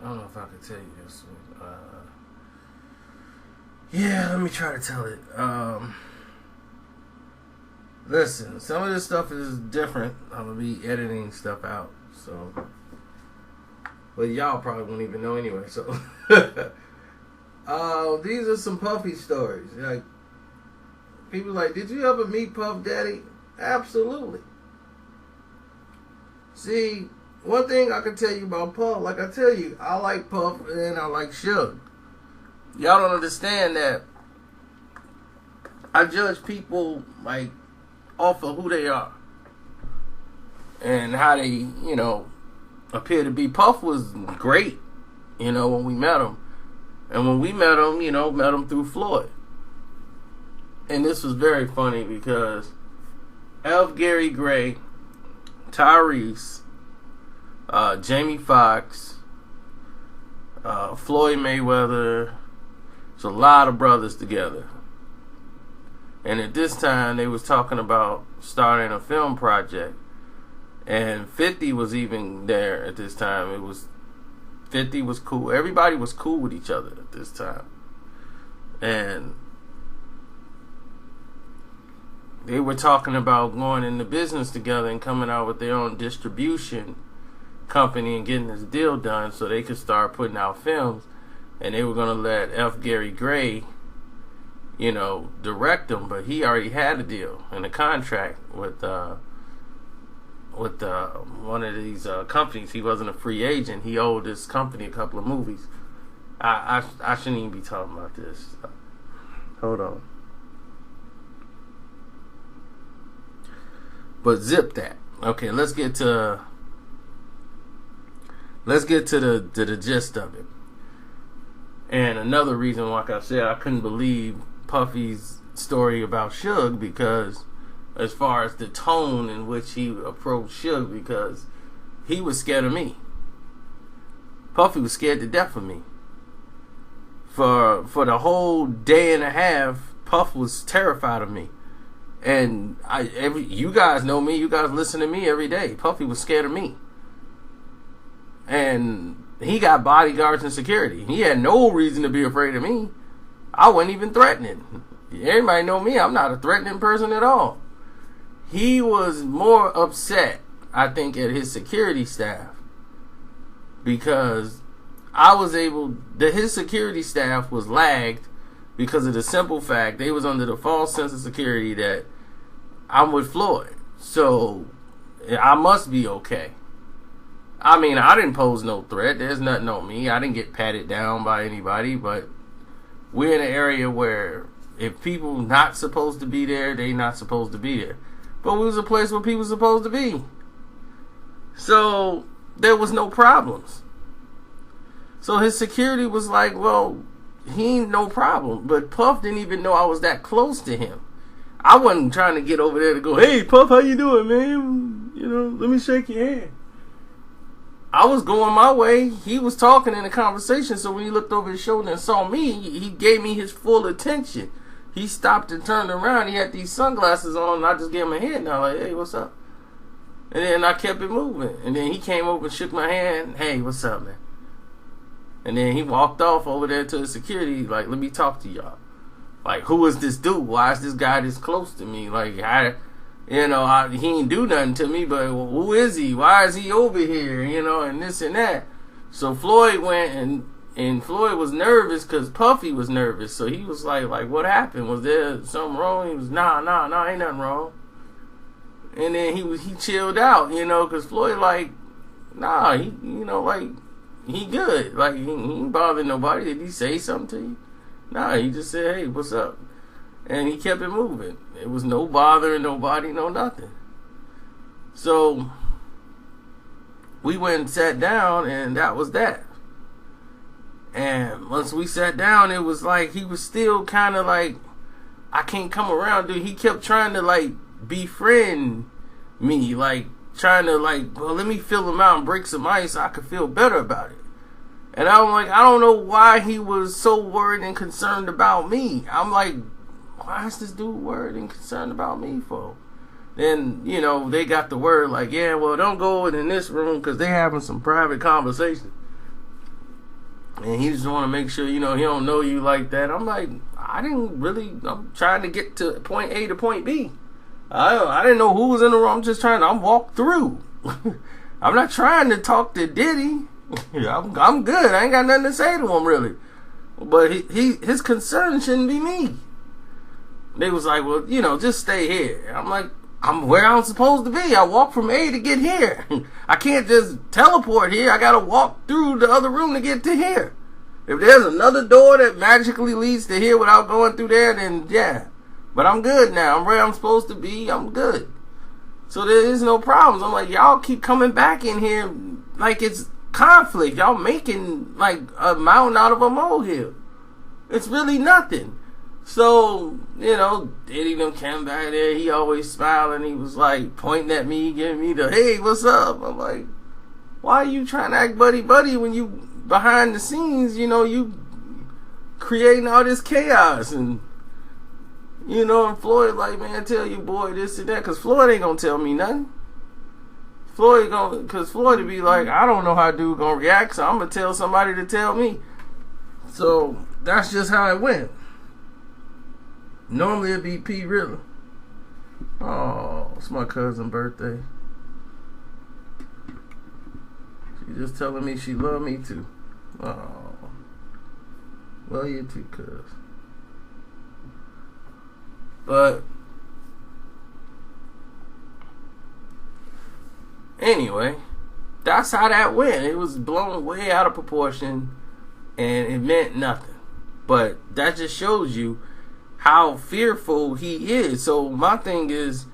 don't know if I could tell you this one. Yeah, let me try to tell it. Listen, some of this stuff is different. I'm gonna be editing stuff out, so. But y'all probably won't even know anyway. So, these are some Puffy stories. Like, people like, did you ever meet Puff Daddy? Absolutely. See, one thing I can tell you about Puff, like I tell you, I like Puff and I like Suge. Y'all don't understand that I judge people like off of who they are and how they, you know, appear to be. Puff was great, you know, when we met him. And when we met him, you know, met him through Floyd. And this was very funny because F. Gary Gray, Tyrese, Jamie Foxx, Floyd Mayweather, there's a lot of brothers together. And at this time, they was talking about starting a film project. And 50 was even there at this time. 50 was cool. Everybody was cool with each other at this time. And they were talking about going into business together and coming out with their own distribution company and getting this deal done so they could start putting out films. And they were going to let F. Gary Gray, you know, direct them, but he already had a deal and a contract with one of these companies. He wasn't a free agent. He owed this company a couple of movies. I shouldn't even be talking about this. Hold on. But zip that. Okay, let's get to the gist of it. And another reason, like I said, I couldn't believe Puffy's story about Suge, because as far as the tone in which he approached Suge, because he was scared of me. Puffy was scared to death of me. For the whole day and a half, Puff was terrified of me. And you guys know me, you guys listen to me every day. Puffy was scared of me. And he got bodyguards and security. He had no reason to be afraid of me. I wasn't even threatening. Everybody know me, I'm not a threatening person at all. He was more upset, I think, at his security staff, because his security staff was lagged because of the simple fact they was under the false sense of security that I'm with Floyd, so I must be okay. I mean, I didn't pose no threat. There's nothing on me. I didn't get patted down by anybody, but we're in an area where if people not supposed to be there, they not supposed to be there. But we was a place where people supposed to be. So there was no problems. So his security was like, well, he ain't no problem. But Puff didn't even know I was that close to him. I wasn't trying to get over there to go, hey, Puff, how you doing, man? You know, let me shake your hand. I was going my way. He was talking in the conversation, so when he looked over his shoulder and saw me, he gave me his full attention. He stopped and turned around. He had these sunglasses on, and I just gave him a hand. And I was like, hey, what's up? And then I kept it moving. And then he came over and shook my hand. Hey, what's up, man? And then he walked off over there to the security, like, let me talk to y'all. Like, who is this dude? Why is this guy this close to me? Like, he ain't do nothing to me, but who is he? Why is he over here? You know, and this and that. So Floyd went, and Floyd was nervous because Puffy was nervous. So he was like, what happened? Was there something wrong? He was, nah, ain't nothing wrong. And then he chilled out, you know, because Floyd like, nah, he good. Like, he ain't bothering nobody. Did he say something to you? Nah, he just said, hey, what's up? And he kept it moving. It was no bothering nobody, no nothing. So we went and sat down, and that was that. And once we sat down, it was like he was still kind of like, I can't come around, dude. He kept trying to like befriend me, like trying to like, well, let me fill him out and break some ice so I could feel better about it. And I'm like, I don't know why he was so worried and concerned about me. I'm like, why is this dude worried and concerned about me for? Then, you know, they got the word like, yeah, well, don't go in this room because they having some private conversation. And he just want to make sure, he don't know you like that. I'm like, I'm trying to get to point A to point B. I didn't know who was in the room. I'm walk through. I'm not trying to talk to Diddy. I'm good. I ain't got nothing to say to him, really. But his concern shouldn't be me. They was like, well, just stay here. I'm like, I'm where I'm supposed to be. I walk from A to get here. I can't just teleport here. I gotta walk through the other room to get to here. If there's another door that magically leads to here without going through there, then yeah. But I'm good now. I'm where I'm supposed to be. I'm good. So there is no problems. I'm like, y'all keep coming back in here like it's conflict. Y'all making like a mountain out of a molehill. It's really nothing. So, Diddy done came back there. He always smiling. He was like pointing at me, giving me the, hey, what's up? I'm like, why are you trying to act buddy when you behind the scenes, you creating all this chaos? And, and Floyd like, man, tell you boy this and that. Because Floyd ain't going to tell me nothing. Because Floyd would be like, I don't know how dude going to react, so I'm going to tell somebody to tell me. So, that's just how it went. Normally it'd be P. Riddler. Oh, it's my cousin's birthday. She just telling me she love me too. Oh, love you too, cuz. But anyway, that's how that went. It was blown way out of proportion, and it meant nothing. But that just shows you how fearful he is. So my thing is,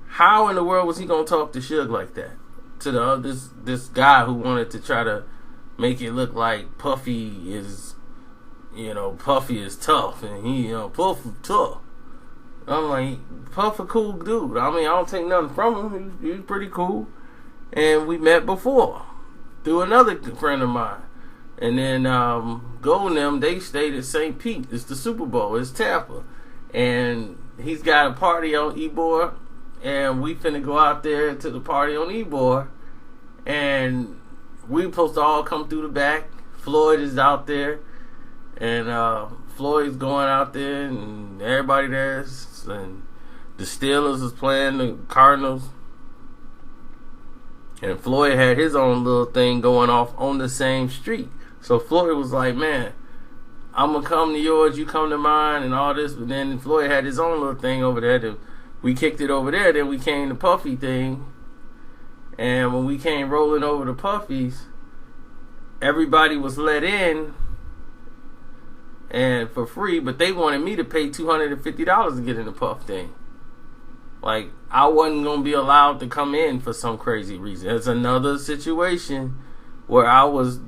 how in the world was he gonna talk to Suge like that? To this guy who wanted to try to make it look like Puffy is tough, and he, Puffy tough. I'm like, Puff a cool dude. I mean, I don't take nothing from him. He was pretty cool, and we met before through another friend of mine. And then Go and them, they stayed at St. Pete. It's the Super Bowl. It's Tampa. And he's got a party on Ybor. And we finna go out there to the party on Ybor. And we supposed to all come through the back. Floyd is out there. And Floyd's going out there. And everybody there. And the Steelers is playing the Cardinals. And Floyd had his own little thing going off on the same street. So Floyd was like, man, I'm going to come to yours, you come to mine, and all this. But then Floyd had his own little thing over there. Then we kicked it over there. Then we came to Puffy thing. And when we came rolling over to Puffy's, everybody was let in and for free. But they wanted me to pay $250 to get in the Puff thing. Like, I wasn't going to be allowed to come in for some crazy reason. It's another situation where I was,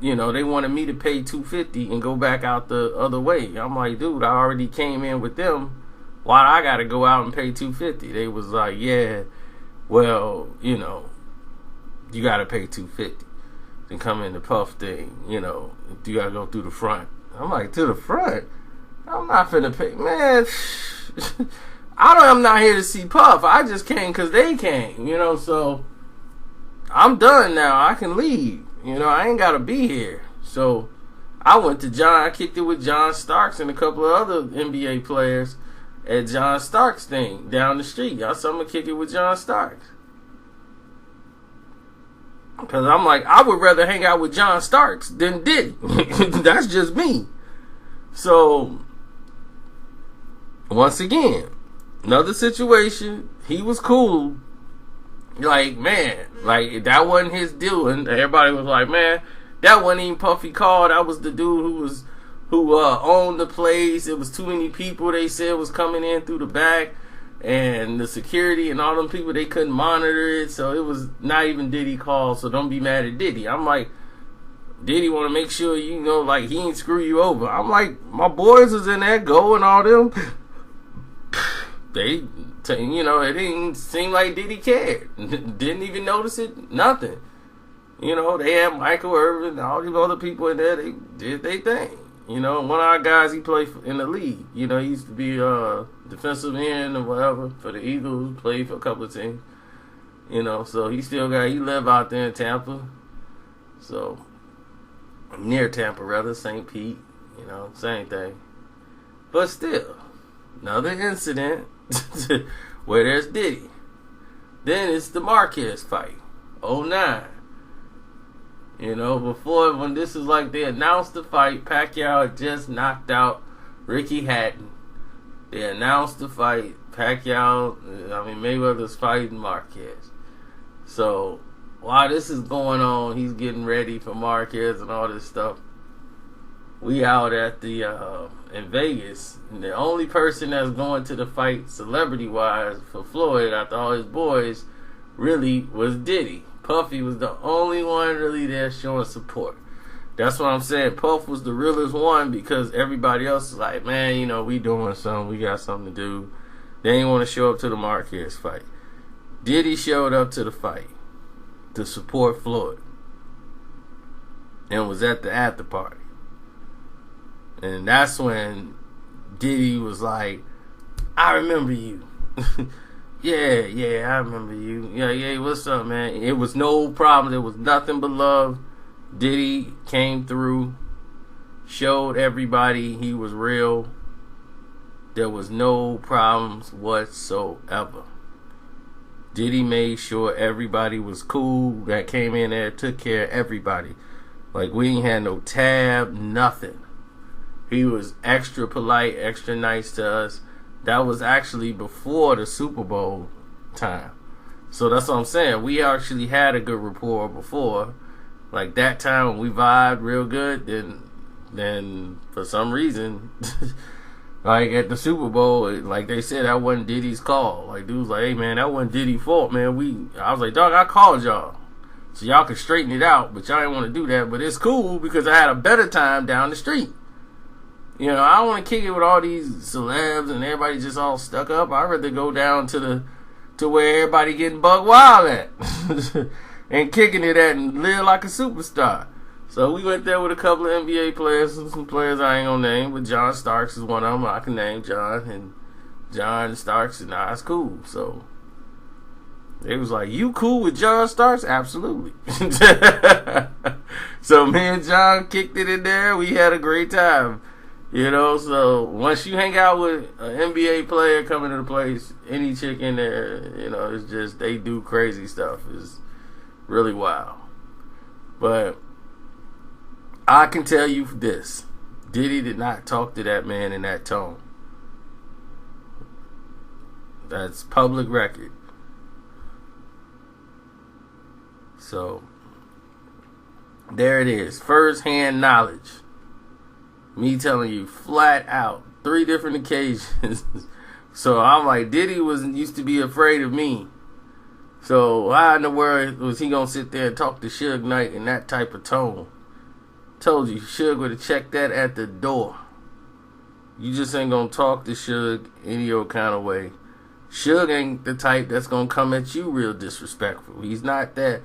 they wanted me to pay $250 and go back out the other way. I'm like, dude, I already came in with them. Why I got to go out and pay $250? They was like, yeah, well, you got to pay $250 and come in the Puff thing. You got to go through the front. I'm like, to the front? I'm not finna pay. Man, I'm not here to see Puff. I just came because they came, so I'm done now. I can leave. I ain't got to be here. So I went to John. I kicked it with John Starks and a couple of other NBA players at John Starks' thing down the street. I said, I'm going to kick it with John Starks. Because I'm like, I would rather hang out with John Starks than Diddy. That's just me. So, once again, another situation. He was cool. Like, man, like, that wasn't his doing. Everybody was like, man, that wasn't even Puffy Call. That was the dude who owned the place. It was too many people, they said, was coming in through the back. And the security and all them people, they couldn't monitor it. So it was not even Diddy Call. So don't be mad at Diddy. I'm like, Diddy want to make sure, like, he ain't screw you over. I'm like, my boys was in there, Go and all them. They, it didn't seem like Diddy cared. Didn't even notice it. Nothing. They had Michael Irvin and all these other people in there. They did their thing. One of our guys, he played in the league. He used to be defensive end or whatever for the Eagles. Played for a couple of teams. So he live out there in Tampa. So near Tampa, rather, St. Pete, you know, same thing. But still, another incident where there's Diddy. Then it's the Marquez fight, '09. You know, before, when this is like they announced the fight, Pacquiao had just knocked out Ricky Hatton. They announced the fight, Mayweather's fighting Marquez. So, while this is going on, he's getting ready for Marquez and all this stuff. We out at the, in Vegas, and the only person that's going to the fight, celebrity-wise, for Floyd, after all his boys, really was Diddy. Puffy was the only one really there showing support. That's what I'm saying. Puff was the realest one because everybody else is like, man, you know, we doing something. We got something to do. They ain't want to show up to the Marquez fight. Diddy showed up to the fight to support Floyd and was at the after party. And that's when Diddy was like, I remember you. Yeah, I remember you. Yeah, what's up, man? It was no problem. There was nothing but love. Diddy came through, showed everybody he was real. There was no problems whatsoever. Diddy made sure everybody was cool that came in there, took care of everybody. Like, we ain't had no tab, nothing. He was extra polite, extra nice to us. That was actually before the Super Bowl time. So that's what I'm saying. We actually had a good rapport before. Like, that time when we vibed real good, then for some reason, like at the Super Bowl, like they said, that wasn't Diddy's call. Like, dude was like, hey man, that wasn't Diddy's fault, man. I was like, dog, I called y'all. So y'all can straighten it out, but y'all didn't want to do that. But it's cool because I had a better time down the street. You know, I don't want to kick it with all these celebs and everybody just all stuck up. I'd rather go down to where everybody getting buck wild at and kicking it at and live like a superstar. So we went there with a couple of NBA players and some players I ain't gonna name, but John Starks is one of them. I can name John, and John Starks and I is cool. So they was like, you cool with John Starks? Absolutely. So me and John kicked it in there. We had a great time. You know, so once you hang out with an NBA player coming to the place, any chick in there, you know, it's just, they do crazy stuff. It's really wild. But I can tell you this. Diddy did not talk to that man in that tone. That's public record. So, there it is. First-hand knowledge. Me telling you flat out, 3 different occasions. So I'm like, Diddy used to be afraid of me. So how in the world was he gonna sit there and talk to Suge Knight in that type of tone? Told you, Suge would have checked that at the door. You just ain't gonna talk to Suge any old kind of way. Suge ain't the type that's gonna come at you real disrespectful. He's not that.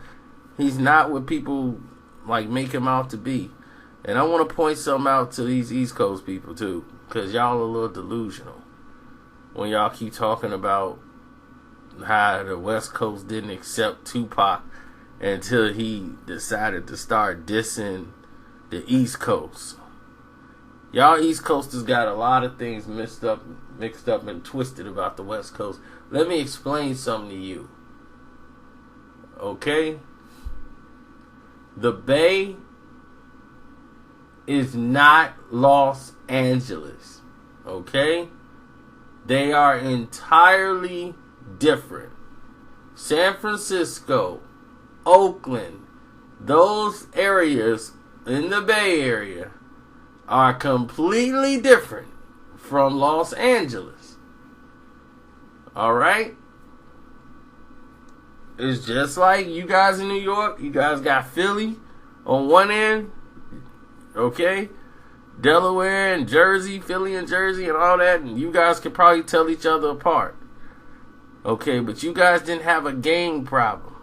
He's not what people like make him out to be. And I want to point something out to these East Coast people, too. Because y'all a little delusional. When y'all keep talking about how the West Coast didn't accept Tupac until he decided to start dissing the East Coast. Y'all East Coasters got a lot of things mixed up and twisted about the West Coast. Let me explain something to you. Okay? The Bay is not Los Angeles, okay? They are entirely different. San Francisco, Oakland, those areas in the Bay Area are completely different from Los Angeles. Alright? It's just like you guys in New York, you guys got Philly on one end, okay, Delaware and Jersey, Philly and Jersey and all that, and you guys could probably tell each other apart. Okay, but you guys didn't have a gang problem.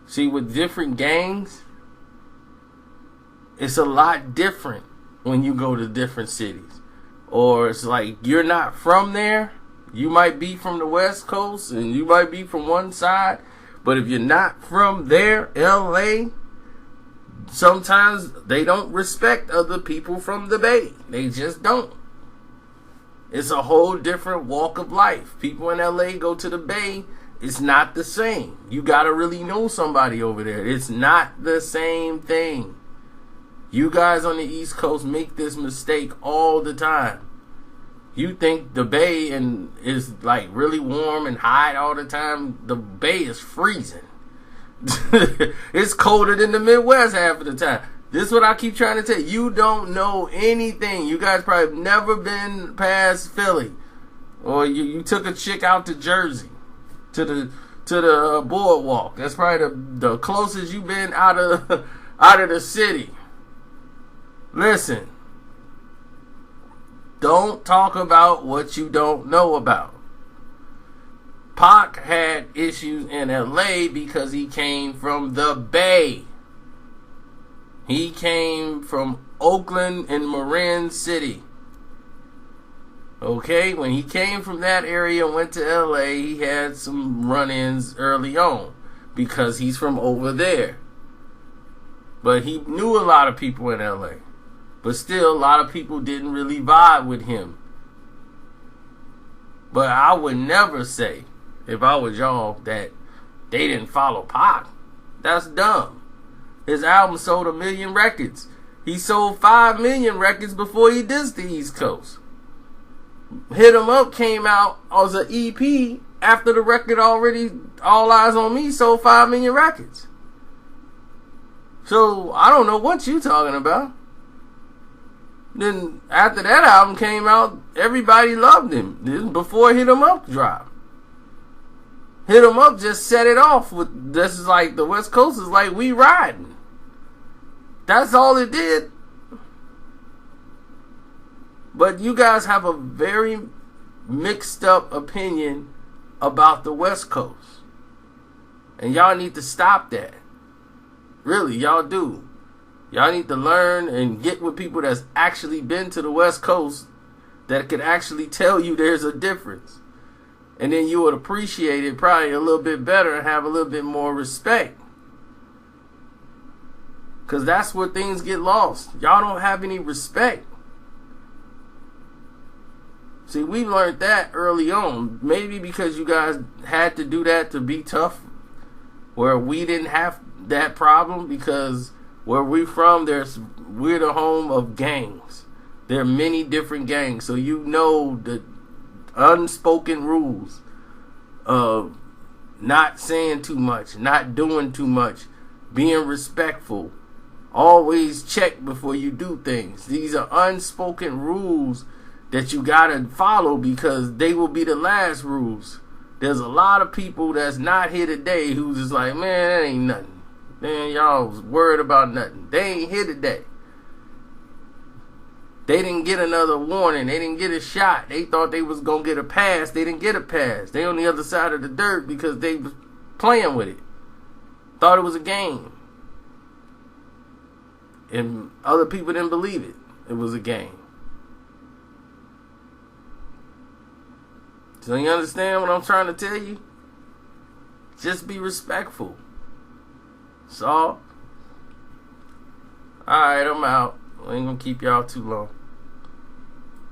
See, with different gangs, it's a lot different when you go to different cities. Or it's like you're not from there. You might be from the West Coast and you might be from one side, but if you're not from there, LA, sometimes they don't respect other people from the Bay. They just don't. It's a whole different walk of life. People in LA go to the Bay. It's not the same. You gotta really know somebody over there. It's not the same thing. You guys on the East Coast make this mistake all the time. You think the Bay is like really warm and hot all the time. The Bay is freezing. It's colder than the Midwest half of the time. This is what I keep trying to tell you. You don't know anything. You guys probably have never been past Philly. Or you took a chick out to Jersey. To the boardwalk. That's probably the closest you've been out of the city. Listen. Don't talk about what you don't know about. Pac had issues in LA because he came from the Bay. He came from Oakland and Marin City. Okay, when he came from that area and went to LA, he had some run-ins early on because he's from over there. But he knew a lot of people in LA. But still, a lot of people didn't really vibe with him. But I would never say, if I was y'all, that they didn't follow Pac. That's dumb. His album sold 1 million records. He sold 5 million records before he dissed the East Coast. Hit 'Em Up came out as an EP after the record already, All Eyes on Me, sold 5 million records. So, I don't know what you talking about. Then, after that album came out, everybody loved him. This was before Hit 'Em Up dropped. Hit 'Em Up just set it off with, this is like, the West Coast is like, we riding. That's all it did. But you guys have a very mixed up opinion about the West Coast. And y'all need to stop that. Really, y'all do. Y'all need to learn and get with people that's actually been to the West Coast that could actually tell you there's a difference. And then you would appreciate it probably a little bit better and have a little bit more respect. Because that's where things get lost. Y'all don't have any respect. See, we learned that early on. Maybe because you guys had to do that to be tough. Where we didn't have that problem. Because where we're from, we're the home of gangs. There are many different gangs. So you know the unspoken rules of not saying too much, not doing too much, being respectful, always check before you do things. These are unspoken rules that you gotta follow because they will be the last rules. There's a lot of people that's not here today who's just like, man, that ain't nothing. Man, y'all was worried about nothing. They ain't here today. They didn't get another warning. They didn't get a shot. They thought they was going to get a pass. They didn't get a pass. They on the other side of the dirt because they was playing with it. Thought it was a game. And other people didn't believe it. It was a game. So you understand what I'm trying to tell you? Just be respectful. So, alright, I'm out. I ain't gonna keep y'all too long.